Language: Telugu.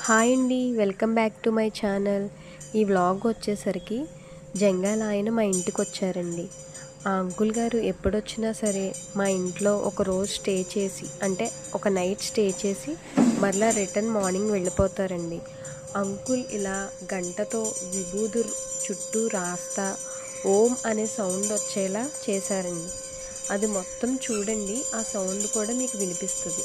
హాయ్ అండి, welcome back to my channel. ఈ వ్లాగ్ వచ్చేసరికి జంగాల ఆయన మా ఇంటికి వచ్చారండి. ఆ అంకుల్ గారు ఎప్పుడొచ్చినా సరే మా ఇంట్లో ఒక రోజు స్టే చేసి, అంటే ఒక నైట్ స్టే చేసి మరలా రిటర్న్ మార్నింగ్ వెళ్ళిపోతారండి. అంకుల్ ఇలా గంటతో విభూదు చుట్టూ రాస్తా ఓం అనే సౌండ్ వచ్చేలా చేశారండి. అది మొత్తం చూడండి, ఆ సౌండ్ కూడా మీకు వినిపిస్తుంది.